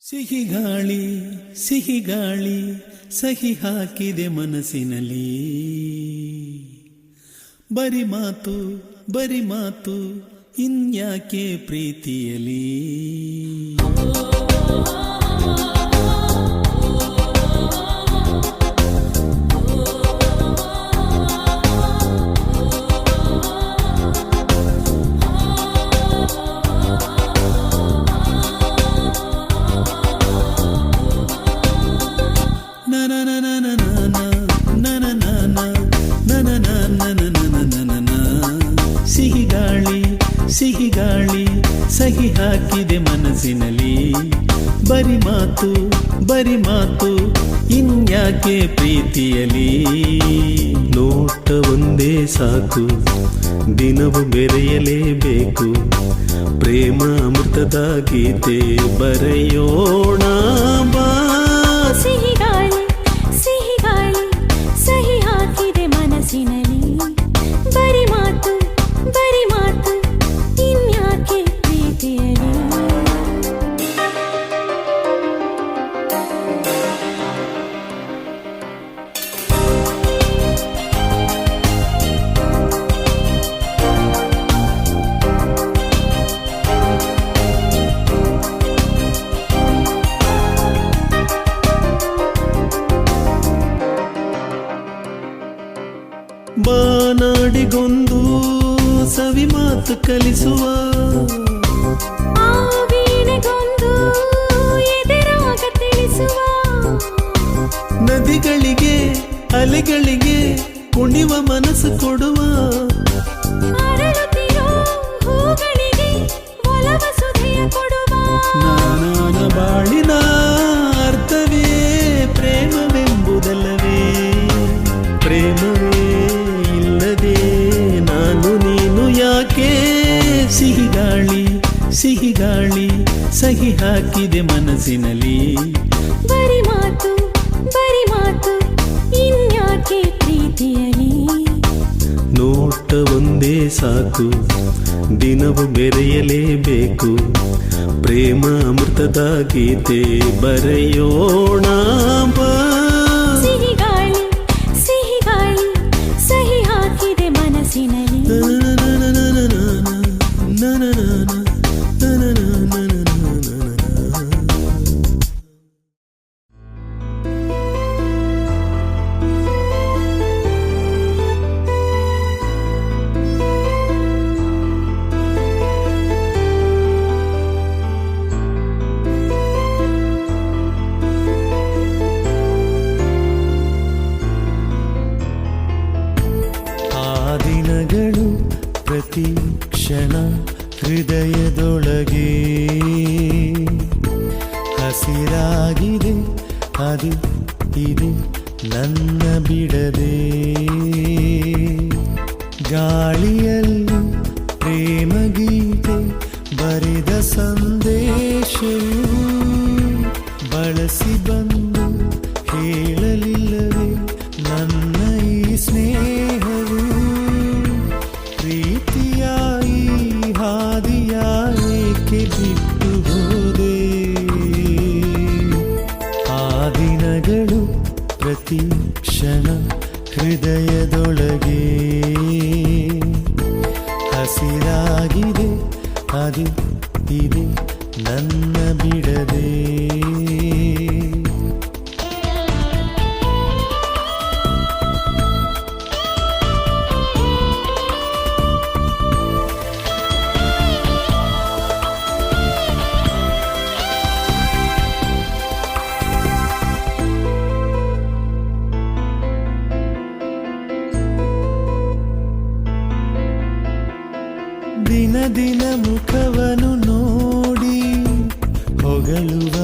ಸಿಹಿ ಗಾಳಿ ಸಿಹಿ ಗಾಳಿ ಸಹಿ ಹಾಕಿದೆ ಮನಸ್ಸಿನಲ್ಲಿ. ಬರಿ ಮಾತು ಇನ್ಯಾಕೆ ಪ್ರೀತಿಯಲಿ. ಸಿಹಿ ಗಾಳಿ ಸಹಿ ಹಾಕಿದೆ ಮನಸ್ಸಿನಲ್ಲಿ. ಬರಿ ಮಾತು ಇನ್ಯಾಕೆ ಪ್ರೀತಿಯಲಿ. ನೋಟ ಒಂದೇ ಸಾಕು ದಿನವು ಬೆರೆಯಲೇಬೇಕು. ಪ್ರೇಮ ಅಮೃತದ ಗೀತೆ ಬರೆಯೋಣ ಬಾ. ಸಿಹಿ ಗಾಳಿ ಸಹಿ ಹಾಕಿದೆ ಮನಸ್ಸಿನಲ್ಲಿ. ಬರಿ ಮಾತು ಇನ್ಯಾಕೆ ಪ್ರೀತಿಯಲಿ. ಬಾನಾಡಿಗೊಂದು ಸವಿ ಮಾತು ಕಲಿಸುವ, ಆ ವೀಣೆಗೊಂದು ಎದೆರಾಗ ತಿಳಿಸುವ. ನದಿಗಳಿಗೆ ಅಲೆಗಳಿಗೆ ಕುಣಿವ ಮನಸ್ಸು ಕೊಡುವ. ಅರಳುತ್ತಿರೋ ಹೂಗಳಿಗೆ ಒಲವ ಸುಧೆಯ ಕೊಡುವ. ನಾನಾನ ಬಾಳಿನ ಅರ್ಥವೇ ಪ್ರೇಮವೆಂಬುದಲ್ಲವೇ. ಪ್ರೇಮವೇ ಇಲ್ಲದೆ ನಾನು ನೀನು ಯಾಕೆ. ಸಿಹಿ ಗಾಳಿ ಸಹಿ ಹಾಕಿದೆ ಮನಸ್ಸಿನಲ್ಲಿ. ಬರಿ ಮಾತು ಇನ್ಯಾಕೆ ಪ್ರೀತಿಯಲಿ. ನೋಟ ಒಂದೇ ಸಾಕು ದಿನವು ಬೆರೆಯಲೇಬೇಕು. ಪ್ರೇಮ ಅಮೃತದ ಗೀತೆ ಬರೆಯೋಣ ಬಾ. ಸಿಹಿ ಗಾಳಿ ಸಹಿ ಹಾಕಿದೆ ಮನಸ್ಸಿನಲ್ಲಿ. ದಿನಗಳು ಪ್ರತಿ ಕ್ಷಣ ಹೃದಯದೊಳಗೆ ಹಸಿರಾಗಿದೆ. ಅದು ಇದೆ ನನ್ನ ಬಿಡದೆ. ಗಾಳಿಯಲ್ಲಿ ಪ್ರೇಮ ಗೀತೆ ಬರೆದ ಸಂದೇಶವು ಬಳಸಿ ಬಂದು ಹೇಳಲಿಲ್ಲವೇ ನನ್ನ ಈ ಸ್ನೇಹವು. ಪ್ರೀತಿಯಾಯಿ ಹಾದಿಯಾಕೆ ಬಿಟ್ಟು ಹೋದೆ. ಆ ದಿನಗಳು ಪ್ರತಿ ಕ್ಷಣ ಹೃದಯದೊಳಗೆ ಹಸಿರಾಗಿದೆ. ಅದು ಇದೆ ನನ್ನ ಬಿಡದೆ. ದಿನ ಮುಖವನ್ನು ನೋಡಿ ಹೊಗಳುವ